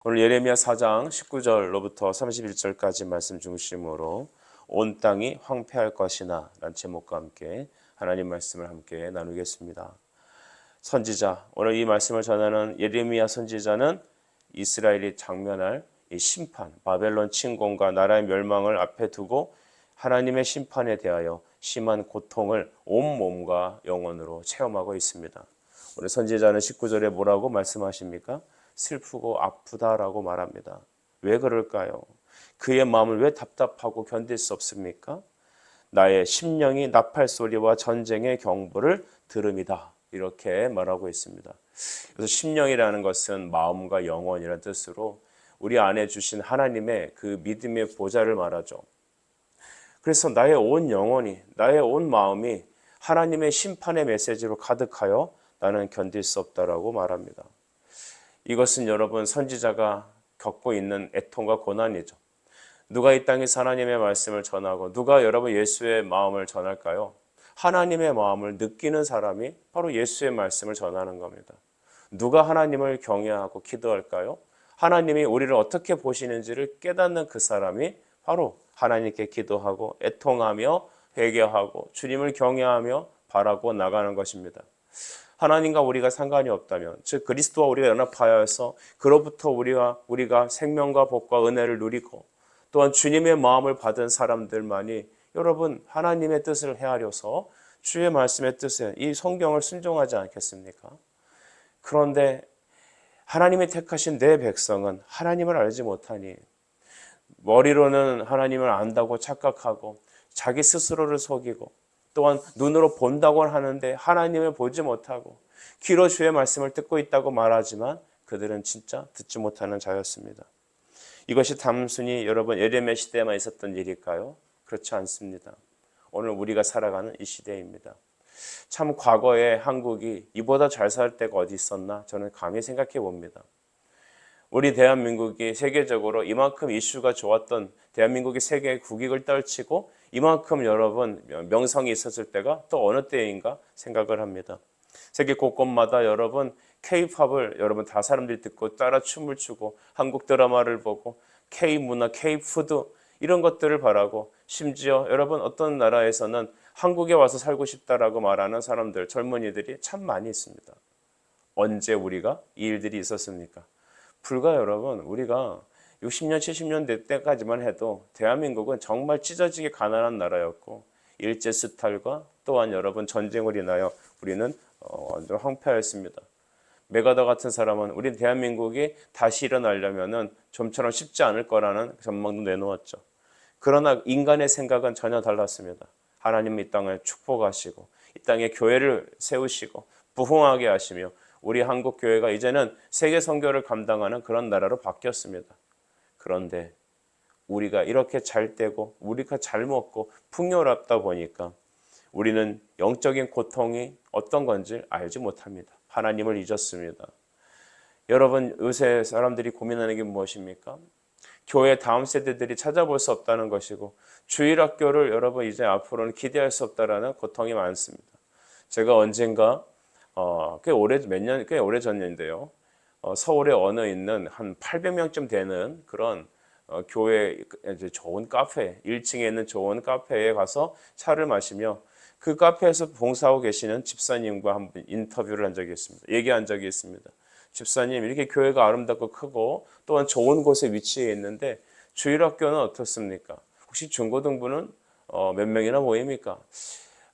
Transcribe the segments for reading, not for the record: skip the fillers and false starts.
오늘 예레미야 4장 19절로부터 31절까지 말씀 중심으로 온 땅이 황폐할 것이나 라는 제목과 함께 하나님 말씀을 함께 나누겠습니다. 선지자, 오늘 이 말씀을 전하는 예레미야 선지자는 이스라엘이 당면할 이 심판, 바벨론 침공과 나라의 멸망을 앞에 두고 하나님의 심판에 대하여 심한 고통을 온 몸과 영혼으로 체험하고 있습니다. 오늘 선지자는 19절에 뭐라고 말씀하십니까? 슬프고 아프다라고 말합니다. 왜 그럴까요? 그의 마음을 왜 답답하고 견딜 수 없습니까? 나의 심령이 나팔 소리와 전쟁의 경보를 들음이다. 이렇게 말하고 있습니다. 그래서 심령이라는 것은 마음과 영혼이라는 뜻으로 우리 안에 주신 하나님의 그 믿음의 보좌를 말하죠. 그래서 나의 온 영혼이, 나의 온 마음이 하나님의 심판의 메시지로 가득하여 나는 견딜 수 없다라고 말합니다. 이것은 여러분 선지자가 겪고 있는 애통과 고난이죠. 누가 이 땅에서 하나님의 말씀을 전하고 누가 여러분 예수의 마음을 전할까요? 하나님의 마음을 느끼는 사람이 바로 예수의 말씀을 전하는 겁니다. 누가 하나님을 경외하고 기도할까요? 하나님이 우리를 어떻게 보시는지를 깨닫는 그 사람이 바로 하나님께 기도하고 애통하며 회개하고 주님을 경외하며 바라고 나가는 것입니다. 하나님과 우리가 상관이 없다면, 즉 그리스도와 우리가 연합하여서 그로부터 우리가 생명과 복과 은혜를 누리고 또한 주님의 마음을 받은 사람들만이 여러분 하나님의 뜻을 헤아려서 주의 말씀의 뜻에 이 성경을 순종하지 않겠습니까? 그런데 하나님이 택하신 내 백성은 하나님을 알지 못하니 머리로는 하나님을 안다고 착각하고 자기 스스로를 속이고 또한 눈으로 본다고 하는데 하나님을 보지 못하고 귀로 주의 말씀을 듣고 있다고 말하지만 그들은 진짜 듣지 못하는 자였습니다. 이것이 단순히 여러분 예레미야 시대에만 있었던 일일까요? 그렇지 않습니다. 오늘 우리가 살아가는 이 시대입니다. 참 과거에 한국이 이보다 잘 살 때가 어디 있었나 저는 감히 생각해 봅니다. 우리 대한민국이 세계적으로 이만큼 이슈가 좋았던 대한민국이 세계 국익을 떨치고 이만큼 여러분 명성이 있었을 때가 또 어느 때인가 생각을 합니다. 세계 곳곳마다 여러분 K-팝을 여러분 다 사람들이 듣고 따라 춤을 추고 한국 드라마를 보고 K-문화, K-푸드 이런 것들을 바라고 심지어 여러분 어떤 나라에서는 한국에 와서 살고 싶다라고 말하는 사람들, 젊은이들이 참 많이 있습니다. 언제 우리가 이 일들이 있었습니까? 불과 여러분 우리가 60년, 70년 때까지만 해도 대한민국은 정말 찢어지게 가난한 나라였고 일제스탈과 또한 여러분 전쟁을 인하여 우리는 완전 황폐하였습니다. 메가더 같은 사람은 우리 대한민국이 다시 일어나려면 좀처럼 쉽지 않을 거라는 전망도 내놓았죠. 그러나 인간의 생각은 전혀 달랐습니다. 하나님은 이 땅을 축복하시고 이 땅에 교회를 세우시고 부흥하게 하시며 우리 한국 교회가 이제는 세계 선교를 감당하는 그런 나라로 바뀌었습니다. 그런데 우리가 이렇게 잘 되고 우리가 잘 먹고 풍요롭다 보니까 우리는 영적인 고통이 어떤 건지 알지 못합니다. 하나님을 잊었습니다. 여러분 요새 사람들이 고민하는 게 무엇입니까? 교회 다음 세대들이 찾아볼 수 없다는 것이고 주일학교를 여러분 이제 앞으로는 기대할 수 없다라는 고통이 많습니다. 제가 언젠가 꽤 오래 전인데요. 서울에 어느 있는 한 800명쯤 되는 그런 교회 이제 좋은 카페, 1층에 있는 좋은 카페에 가서 차를 마시며 그 카페에서 봉사하고 계시는 집사님과 한번 인터뷰를 한 적이 있습니다. 얘기한 적이 있습니다. 집사님, 이렇게 교회가 아름답고 크고 또한 좋은 곳에 위치해 있는데 주일학교는 어떻습니까? 혹시 중고등부는 몇 명이나 모입니까?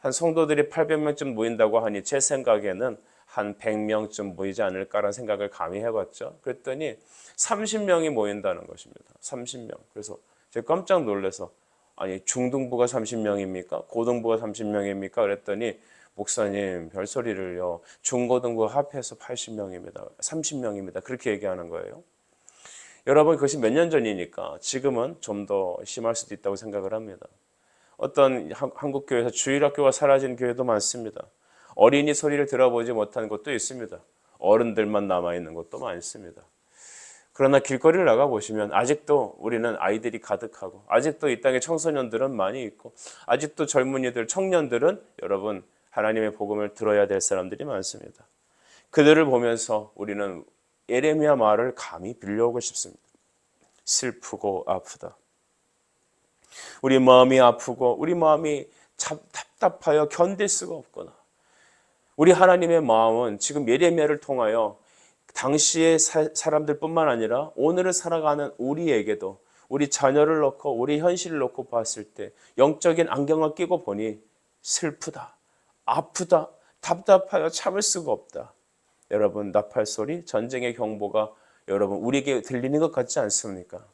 한 성도들이 800명쯤 모인다고 하니 제 생각에는 한 100명쯤 모이지 않을까라는 생각을 감히 해봤죠. 그랬더니 30명이 모인다는 것입니다. 30명. 그래서 제가 깜짝 놀라서 아니 중등부가 30명입니까? 고등부가 30명입니까? 그랬더니 목사님 별소리를요. 중고등부 합해서 80명입니다. 30명입니다. 그렇게 얘기하는 거예요. 여러분 그것이 몇 년 전이니까 지금은 좀 더 심할 수도 있다고 생각을 합니다. 어떤 한국 교회에서 주일학교가 사라진 교회도 많습니다. 어린이 소리를 들어보지 못한 곳도 있습니다. 어른들만 남아있는 곳도 많습니다. 그러나 길거리를 나가보시면 아직도 우리는 아이들이 가득하고 아직도 이 땅에 청소년들은 많이 있고 아직도 젊은이들, 청년들은 여러분 하나님의 복음을 들어야 될 사람들이 많습니다. 그들을 보면서 우리는 예레미야 말을 감히 빌려오고 싶습니다. 슬프고 아프다. 우리 마음이 아프고 우리 마음이 답답하여 견딜 수가 없구나. 우리 하나님의 마음은 지금 예레미야를 통하여 당시의 사람들뿐만 아니라 오늘을 살아가는 우리에게도 우리 자녀를 놓고 우리 현실을 놓고 봤을 때 영적인 안경을 끼고 보니 슬프다, 아프다, 답답하여 참을 수가 없다. 여러분, 나팔소리, 전쟁의 경보가 여러분 우리에게 들리는 것 같지 않습니까?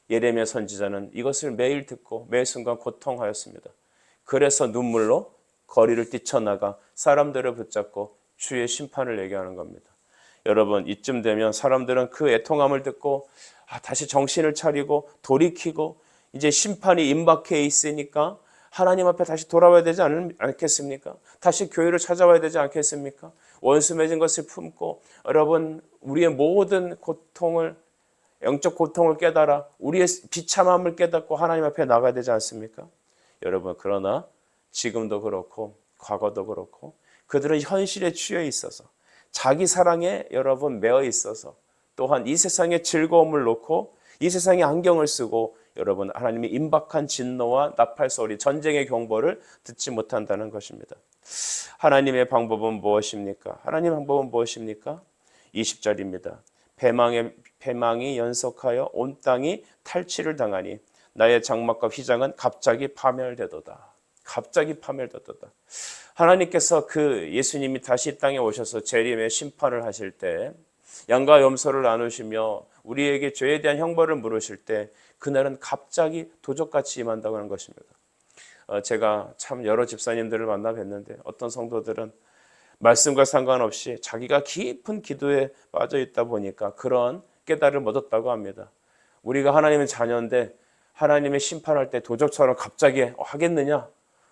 예레미야 선지자는 이것을 매일 듣고 매 순간 고통하였습니다. 그래서 눈물로 거리를 뛰쳐나가 사람들을 붙잡고 주의 심판을 얘기하는 겁니다. 여러분, 이쯤 되면 사람들은 그 애통함을 듣고 다시 정신을 차리고 돌이키고 이제 심판이 임박해 있으니까 하나님 앞에 다시 돌아와야 되지 않겠습니까? 다시 교회를 찾아와야 되지 않겠습니까? 원수 맺은 것을 품고 여러분 우리의 모든 고통을 영적 고통을 깨달아 우리의 비참함을 깨닫고 하나님 앞에 나가야 되지 않습니까? 여러분, 그러나 지금도 그렇고 과거도 그렇고 그들은 현실에 취해 있어서 자기 사랑에 여러분 매어 있어서 또한 이 세상의 즐거움을 놓고 이 세상의 안경을 쓰고 여러분 하나님의 임박한 진노와 나팔소리, 전쟁의 경보를 듣지 못한다는 것입니다. 하나님의 방법은 무엇입니까? 하나님의 방법은 무엇입니까? 20절입니다. 패망이 연속하여 온 땅이 탈취를 당하니 나의 장막과 휘장은 갑자기 파멸되도다. 갑자기 파멸되도다. 하나님께서 그 예수님이 다시 이 땅에 오셔서 재림의 심판을 하실 때 양과 염소를 나누시며 우리에게 죄에 대한 형벌을 물으실 때 그날은 갑자기 도적같이 임한다고 하는 것입니다. 제가 참 여러 집사님들을 만나 뵀는데 어떤 성도들은 말씀과 상관없이 자기가 깊은 기도에 빠져 있다 보니까 그런 깨달음을 얻었다고 합니다. 우리가 하나님의 자녀인데 하나님의 심판할 때 도적처럼 갑자기 하겠느냐?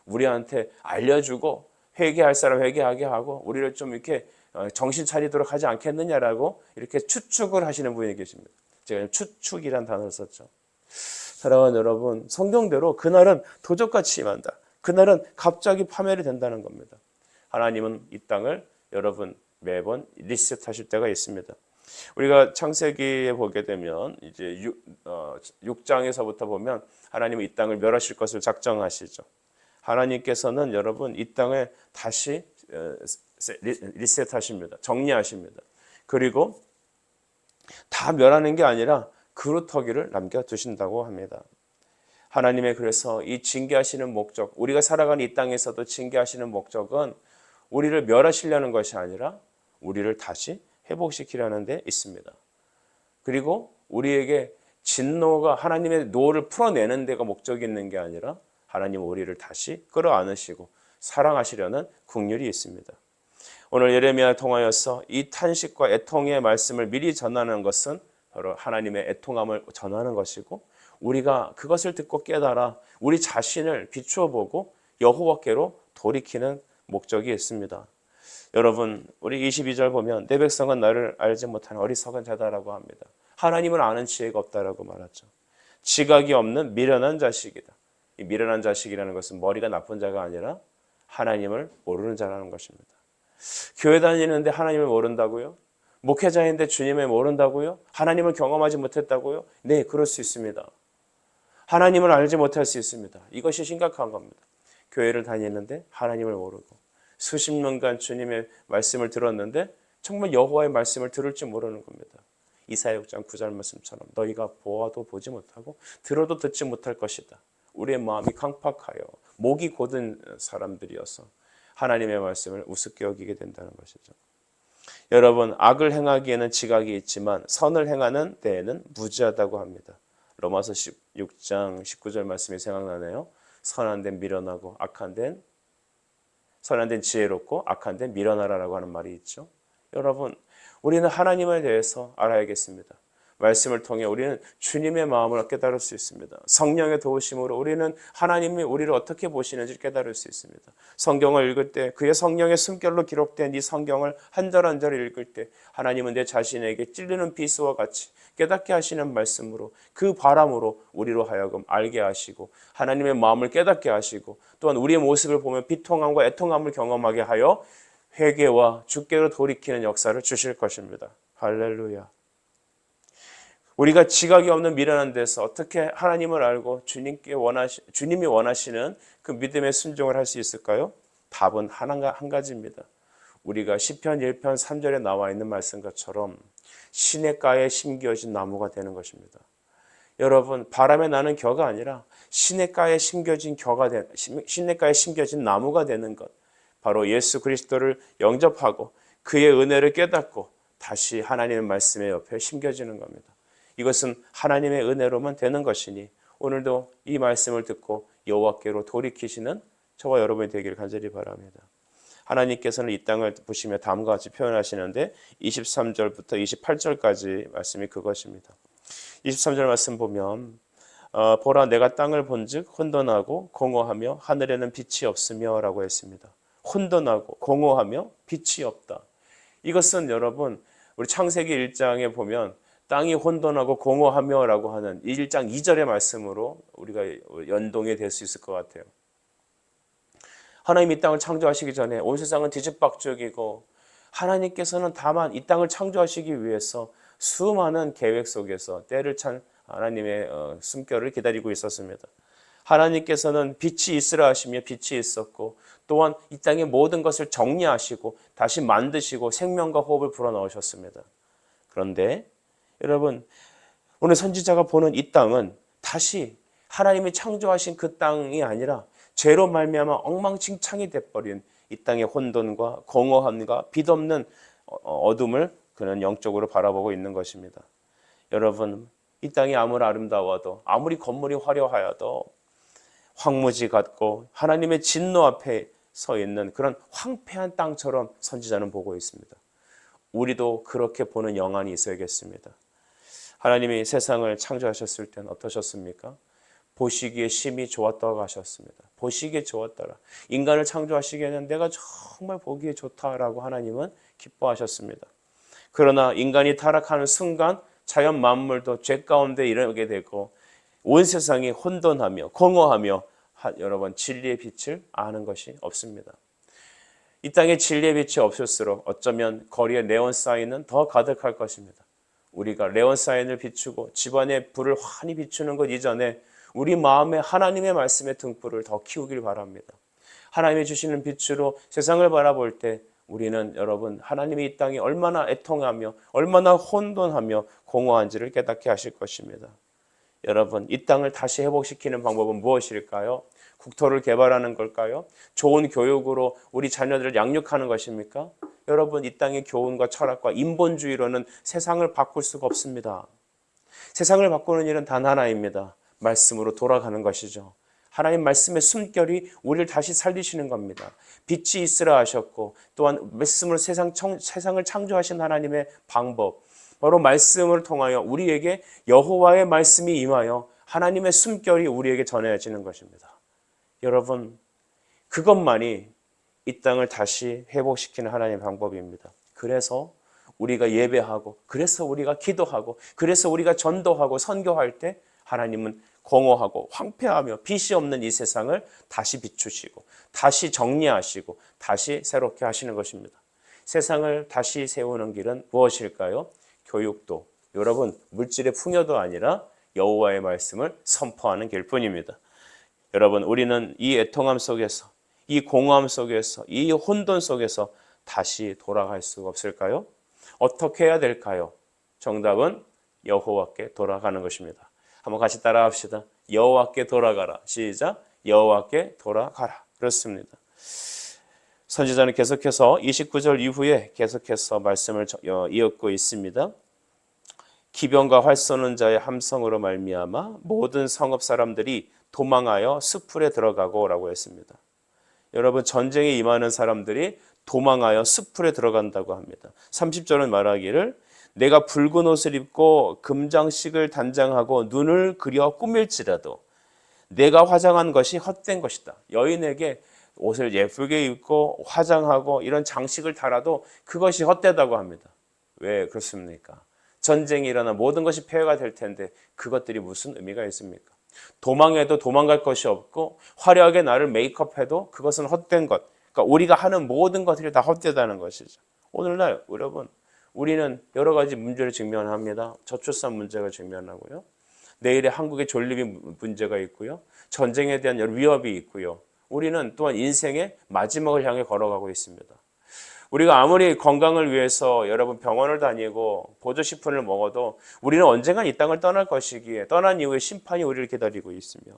우리한테 알려주고 회개할 사람 회개하게 하고 우리를 좀 이렇게 정신 차리도록 하지 않겠느냐라고 이렇게 추측을 하시는 분이 계십니다. 제가 추측이란 단어를 썼죠. 사랑하는 여러분, 성경대로 그날은 도적같이 임한다. 그날은 갑자기 파멸이 된다는 겁니다. 하나님은 이 땅을 여러분 매번 리셋하실 때가 있습니다. 우리가 창세기에 보게 되면 이제 6장에서부터 보면 하나님은 이 땅을 멸하실 것을 작정하시죠. 하나님께서는 여러분 이 땅을 다시 리셋하십니다. 정리하십니다. 그리고 다 멸하는 게 아니라 그루터기를 남겨두신다고 합니다. 하나님의 그래서 이 징계하시는 목적, 우리가 살아가는 이 땅에서도 징계하시는 목적은 우리를 멸하시려는 것이 아니라 우리를 다시 회복시키려는 데 있습니다. 그리고 우리에게 진노가 하나님의 노를 풀어내는 데가 목적이 있는 게 아니라 하나님 우리를 다시 끌어안으시고 사랑하시려는 긍휼이 있습니다. 오늘 예레미야를 통하여서 이 탄식과 애통의 말씀을 미리 전하는 것은 바로 하나님의 애통함을 전하는 것이고 우리가 그것을 듣고 깨달아 우리 자신을 비추어 보고 여호와께로 돌이키는 목적이 있습니다. 여러분, 우리 22절 보면 내 백성은 나를 알지 못하는 어리석은 자다라고 합니다. 하나님을 아는 지혜가 없다라고 말하죠. 지각이 없는 미련한 자식이다. 이 미련한 자식이라는 것은 머리가 나쁜 자가 아니라 하나님을 모르는 자라는 것입니다. 교회 다니는데 하나님을 모른다고요? 목회자인데 주님을 모른다고요? 하나님을 경험하지 못했다고요? 네, 그럴 수 있습니다. 하나님을 알지 못할 수 있습니다. 이것이 심각한 겁니다. 교회를 다니는데 하나님을 모르고 수십 년간 주님의 말씀을 들었는데 정말 여호와의 말씀을 들을지 모르는 겁니다. 이사야 6장 9절 말씀처럼 너희가 보아도 보지 못하고 들어도 듣지 못할 것이다. 우리의 마음이 강팍하여 목이 곧은 사람들이어서 하나님의 말씀을 우습게 여기게 된다는 것이죠. 여러분, 악을 행하기에는 지각이 있지만 선을 행하는 데에는 무지하다고 합니다. 로마서 6장 19절 말씀이 생각나네요. 선한 데는 미련하고 선한 데는 지혜롭고 악한 데는 미련하라라고 하는 말이 있죠. 여러분, 우리는 하나님에 대해서 알아야겠습니다. 말씀을 통해 우리는 주님의 마음을 깨달을 수 있습니다. 성령의 도우심으로 우리는 하나님이 우리를 어떻게 보시는지 깨달을 수 있습니다. 성경을 읽을 때 그의 성령의 숨결로 기록된 이 성경을 한 절 한 절 읽을 때 하나님은 내 자신에게 찔리는 비수와 같이 깨닫게 하시는 말씀으로 그 바람으로 우리로 하여금 알게 하시고 하나님의 마음을 깨닫게 하시고 또한 우리의 모습을 보면 비통함과 애통함을 경험하게 하여 회개와 주께로 돌이키는 역사를 주실 것입니다. 할렐루야. 우리가 지각이 없는 미련한 데서 어떻게 하나님을 알고 주님이 원하시는 그 믿음의 순종을 할 수 있을까요? 답은 한 가지입니다. 우리가 시편 1편 3절에 나와 있는 말씀 것처럼 시냇가에 심겨진 나무가 되는 것입니다. 여러분, 바람에 나는 겨가 아니라 시냇가에 심겨진 나무가 되는 것, 바로 예수 그리스도를 영접하고 그의 은혜를 깨닫고 다시 하나님의 말씀의 옆에 심겨지는 겁니다. 이것은 하나님의 은혜로만 되는 것이니 오늘도 이 말씀을 듣고 여호와께로 돌이키시는 저와 여러분이 되기를 간절히 바랍니다. 하나님께서는 이 땅을 보시며 다음과 같이 표현하시는데 23절부터 28절까지 말씀이 그것입니다. 23절 말씀 보면 보라 내가 땅을 본즉 혼돈하고 공허하며 하늘에는 빛이 없으며 라고 했습니다. 혼돈하고 공허하며 빛이 없다. 이것은 여러분 우리 창세기 1장에 보면 땅이 혼돈하고 공허하며 라고 하는 1장 2절의 말씀으로 우리가 연동이 될 수 있을 것 같아요. 하나님이 이 땅을 창조하시기 전에 온 세상은 뒤죽박죽이고 하나님께서는 다만 이 땅을 창조하시기 위해서 수많은 계획 속에서 때를 찬 하나님의 숨결을 기다리고 있었습니다. 하나님께서는 빛이 있으라 하시며 빛이 있었고 또한 이 땅의 모든 것을 정리하시고 다시 만드시고 생명과 호흡을 불어넣으셨습니다. 그런데 여러분 오늘 선지자가 보는 이 땅은 다시 하나님이 창조하신 그 땅이 아니라 죄로 말미암아 엉망진창이 돼버린 이 땅의 혼돈과 공허함과 빛없는 어둠을 그는 영적으로 바라보고 있는 것입니다. 여러분 이 땅이 아무리 아름다워도 아무리 건물이 화려하여도 황무지 같고 하나님의 진노 앞에 서 있는 그런 황폐한 땅처럼 선지자는 보고 있습니다. 우리도 그렇게 보는 영안이 있어야겠습니다. 하나님이 세상을 창조하셨을 때는 어떠셨습니까? 보시기에 심히 좋았다고 하셨습니다. 보시기에 좋았더라. 인간을 창조하시기에는 내가 정말 보기에 좋다라고 하나님은 기뻐하셨습니다. 그러나 인간이 타락하는 순간 자연 만물도 죄 가운데 이르게 되고 온 세상이 혼돈하며 공허하며 여러분 진리의 빛을 아는 것이 없습니다. 이 땅에 진리의 빛이 없을수록 어쩌면 거리에 네온사인은 더 가득할 것입니다. 우리가 네온사인을 비추고 집안에 불을 환히 비추는 것 이전에 우리 마음에 하나님의 말씀의 등불을 더 키우길 바랍니다. 하나님이 주시는 빛으로 세상을 바라볼 때 우리는 여러분 하나님이 이 땅이 얼마나 애통하며 얼마나 혼돈하며 공허한지를 깨닫게 하실 것입니다. 여러분 이 땅을 다시 회복시키는 방법은 무엇일까요? 국토를 개발하는 걸까요? 좋은 교육으로 우리 자녀들을 양육하는 것입니까? 여러분 이 땅의 교훈과 철학과 인본주의로는 세상을 바꿀 수가 없습니다. 세상을 바꾸는 일은 단 하나입니다. 말씀으로 돌아가는 것이죠. 하나님 말씀의 숨결이 우리를 다시 살리시는 겁니다. 빛이 있으라 하셨고 또한 말씀으로 세상을 창조하신 하나님의 방법 바로 말씀을 통하여 우리에게 여호와의 말씀이 임하여 하나님의 숨결이 우리에게 전해지는 것입니다. 여러분 그것만이 이 땅을 다시 회복시키는 하나님의 방법입니다. 그래서 우리가 예배하고 그래서 우리가 기도하고 그래서 우리가 전도하고 선교할 때 하나님은 공허하고 황폐하며 빛이 없는 이 세상을 다시 비추시고 다시 정리하시고 다시 새롭게 하시는 것입니다. 세상을 다시 세우는 길은 무엇일까요? 교육도 여러분 물질의 풍요도 아니라 여호와의 말씀을 선포하는 길뿐입니다. 여러분 우리는 이 애통함 속에서 이 공허함 속에서 이 혼돈 속에서 다시 돌아갈 수가 없을까요? 어떻게 해야 될까요? 정답은 여호와께 돌아가는 것입니다. 한번 같이 따라합시다. 여호와께 돌아가라. 시작. 여호와께 돌아가라. 그렇습니다. 선지자는 계속해서 29절 이후에 계속해서 말씀을 이었고 있습니다. 기병과 활 쏘는 자의 함성으로 말미암아 모든 성읍 사람들이 도망하여 숲풀에 들어가고 라고 했습니다. 여러분 전쟁에 임하는 사람들이 도망하여 숲풀에 들어간다고 합니다. 30절은 말하기를 내가 붉은 옷을 입고 금장식을 단장하고 눈을 그려 꾸밀지라도 내가 화장한 것이 헛된 것이다. 여인에게 옷을 예쁘게 입고 화장하고 이런 장식을 달아도 그것이 헛되다고 합니다. 왜 그렇습니까? 전쟁이 일어나 모든 것이 폐허가 될 텐데 그것들이 무슨 의미가 있습니까? 도망해도 도망갈 것이 없고 화려하게 나를 메이크업해도 그것은 헛된 것. 그러니까 우리가 하는 모든 것들이 다 헛되다는 것이죠. 오늘날 여러분 우리는 여러 가지 문제를 직면합니다. 저출산 문제가 직면하고요. 내일의 한국의 존립이 문제가 있고요. 전쟁에 대한 여러 위협이 있고요. 우리는 또한 인생의 마지막을 향해 걸어가고 있습니다. 우리가 아무리 건강을 위해서 여러분 병원을 다니고 보조식품을 먹어도 우리는 언젠간 이 땅을 떠날 것이기에 떠난 이후에 심판이 우리를 기다리고 있으며,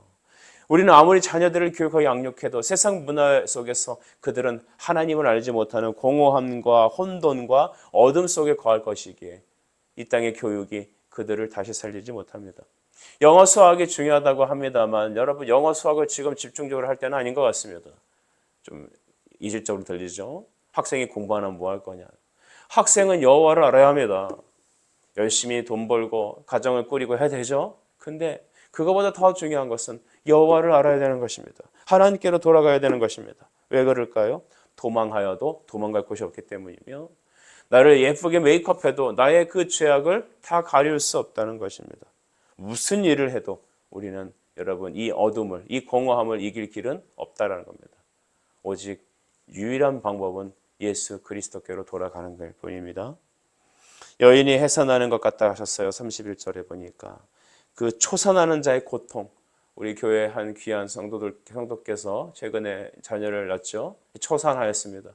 우리는 아무리 자녀들을 교육하고 양육해도 세상 문화 속에서 그들은 하나님을 알지 못하는 공허함과 혼돈과 어둠 속에 거할 것이기에 이 땅의 교육이 그들을 다시 살리지 못합니다. 영어 수학이 중요하다고 합니다만 여러분, 영어 수학을 지금 집중적으로 할 때는 아닌 것 같습니다. 좀 이질적으로 들리죠? 학생이 공부 안 하면 뭐 할 거냐. 학생은 여호와를 알아야 합니다. 열심히 돈 벌고 가정을 꾸리고 해야 되죠. 근데 그거보다 더 중요한 것은 여호와를 알아야 되는 것입니다. 하나님께로 돌아가야 되는 것입니다. 왜 그럴까요? 도망하여도 도망갈 곳이 없기 때문이며, 나를 예쁘게 메이크업해도 나의 그 죄악을 다 가릴 수 없다는 것입니다. 무슨 일을 해도 우리는 여러분 이 어둠을, 이 공허함을 이길 길은 없다라는 겁니다. 오직 유일한 방법은 예수 그리스도께로 돌아가는 것 뿐입니다. 여인이 해산하는 것 같다 하셨어요. 31절에 보니까 그 초산하는 자의 고통, 우리 교회 한 귀한 성도께서 최근에 자녀를 낳죠. 초산하였습니다.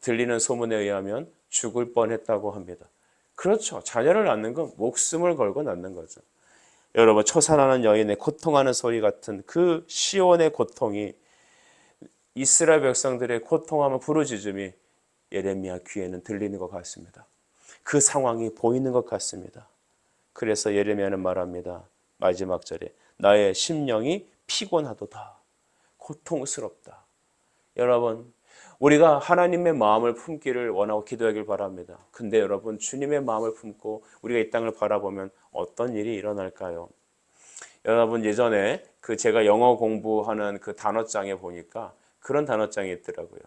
들리는 소문에 의하면 죽을 뻔했다고 합니다. 그렇죠. 자녀를 낳는 건 목숨을 걸고 낳는 거죠. 여러분, 초산하는 여인의 고통하는 소리 같은 그 시온의 고통이, 이스라엘 백성들의 고통하며 부르짖음이 예레미야 귀에는 들리는 것 같습니다. 그 상황이 보이는 것 같습니다. 그래서 예레미야는 말합니다. 마지막 절에 나의 심령이 피곤하도다. 고통스럽다. 여러분, 우리가 하나님의 마음을 품기를 원하고 기도하길 바랍니다. 근데 여러분, 주님의 마음을 품고 우리가 이 땅을 바라보면 어떤 일이 일어날까요? 여러분, 예전에 제가 영어 공부하는 그 단어장에 보니까 그런 단어장이 있더라고요.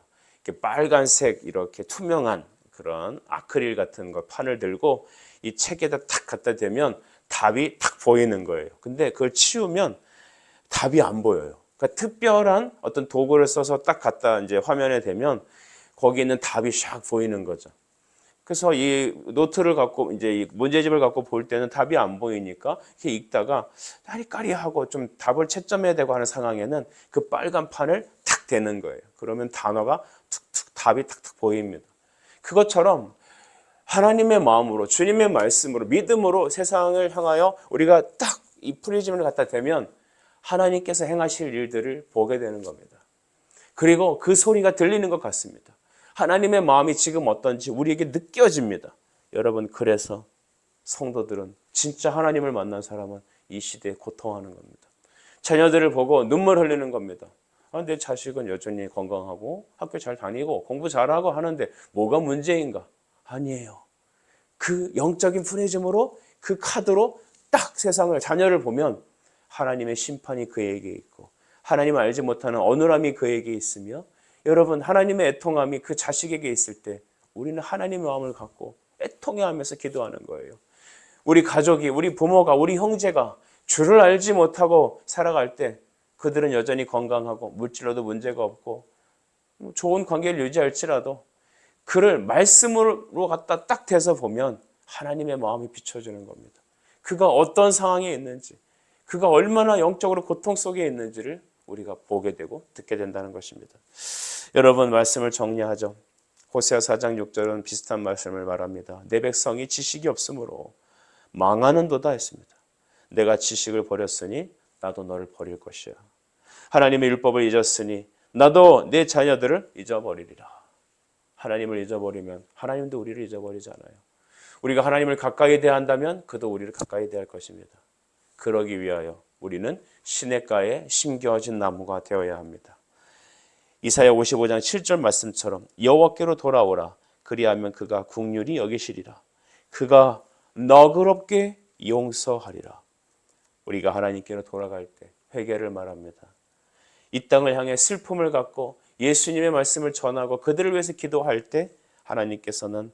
이렇게 빨간색 이렇게 투명한 그런 아크릴 같은 거 판을 들고 이 책에다 탁 갖다 대면 답이 탁 보이는 거예요. 근데 그걸 치우면 답이 안 보여요. 그러니까 특별한 어떤 도구를 써서 딱 갖다 이제 화면에 대면 거기 있는 답이 샥 보이는 거죠. 그래서 이 노트를 갖고 이제 이 문제집을 갖고 볼 때는 답이 안 보이니까 이렇게 읽다가 까리까리하고 좀 답을 채점해야 되고 하는 상황에는 그 빨간 판을 탁 대는 거예요. 그러면 단어가 툭툭 답이 탁탁 보입니다. 그것처럼 하나님의 마음으로, 주님의 말씀으로, 믿음으로 세상을 향하여 우리가 딱 이 프리즘을 갖다 대면 하나님께서 행하실 일들을 보게 되는 겁니다. 그리고 그 소리가 들리는 것 같습니다. 하나님의 마음이 지금 어떤지 우리에게 느껴집니다. 여러분, 그래서 성도들은, 진짜 하나님을 만난 사람은 이 시대에 고통하는 겁니다. 자녀들을 보고 눈물 흘리는 겁니다. 내 자식은 여전히 건강하고 학교 잘 다니고 공부 잘하고 하는데 뭐가 문제인가? 아니에요. 그 영적인 프리즘으로, 그 카드로 딱 세상을, 자녀를 보면 하나님의 심판이 그에게 있고 하나님을 알지 못하는 어눌함이 그에게 있으며, 여러분, 하나님의 애통함이 그 자식에게 있을 때 우리는 하나님의 마음을 갖고 애통해하면서 기도하는 거예요. 우리 가족이, 우리 부모가, 우리 형제가 주를 알지 못하고 살아갈 때 그들은 여전히 건강하고 물질로도 문제가 없고 좋은 관계를 유지할지라도 그를 말씀으로 갖다 딱 대서 보면 하나님의 마음이 비춰지는 겁니다. 그가 어떤 상황에 있는지, 그가 얼마나 영적으로 고통 속에 있는지를 우리가 보게 되고 듣게 된다는 것입니다. 여러분, 말씀을 정리하죠. 호세아 4장 6절은 비슷한 말씀을 말합니다. 내 백성이 지식이 없으므로 망하는도다 했습니다. 내가 지식을 버렸으니 나도 너를 버릴 것이야. 하나님의 율법을 잊었으니 나도 내 자녀들을 잊어버리리라. 하나님을 잊어버리면 하나님도 우리를 잊어버리잖아요. 우리가 하나님을 가까이 대한다면 그도 우리를 가까이 대할 것입니다. 그러기 위하여 우리는 시냇가에 심겨진 나무가 되어야 합니다. 이사야 55장 7절 말씀처럼 여호와께로 돌아오라. 그리하면 그가 긍휼히 여기시리라. 그가 너그럽게 용서하리라. 우리가 하나님께로 돌아갈 때 회개를 말합니다. 이 땅을 향해 슬픔을 갖고 예수님의 말씀을 전하고 그들을 위해서 기도할 때 하나님께서는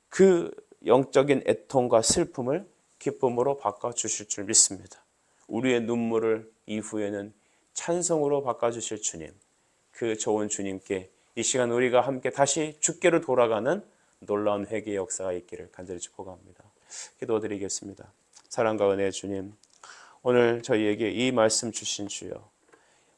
그 영적인 애통과 슬픔을 기쁨으로 바꿔주실 줄 믿습니다. 우리의 눈물을 이후에는 찬송으로 바꿔주실 주님, 그 좋은 주님께 이 시간 우리가 함께 다시 주께로 돌아가는 놀라운 회개의 역사가 있기를 간절히 축복합니다. 기도드리겠습니다. 사랑과 은혜의 주님, 오늘 저희에게 이 말씀 주신 주여,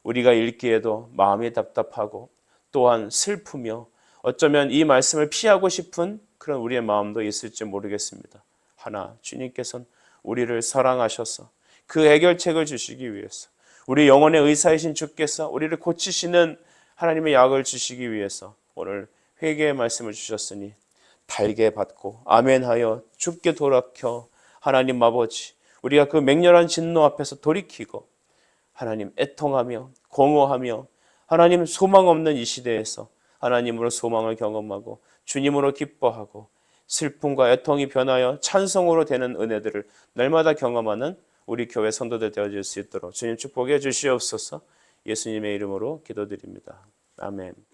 우리가 읽기에도 마음이 답답하고 또한 슬프며 어쩌면 이 말씀을 피하고 싶은 그런 우리의 마음도 있을지 모르겠습니다. 하나, 주님께서는 우리를 사랑하셔서 그 해결책을 주시기 위해서, 우리 영혼의 의사이신 주께서 우리를 고치시는 하나님의 약을 주시기 위해서 오늘 회개의 말씀을 주셨으니 달게 받고 아멘하여 주께 돌아켜 하나님 아버지, 우리가 그 맹렬한 진노 앞에서 돌이키고 하나님 애통하며 공허하며 하나님 소망 없는 이 시대에서 하나님으로 소망을 경험하고 주님으로 기뻐하고 슬픔과 애통이 변하여 찬송으로 되는 은혜들을 날마다 경험하는 우리 교회 성도들 되어질 수 있도록 주님 축복해 주시옵소서. 예수님의 이름으로 기도드립니다. 아멘.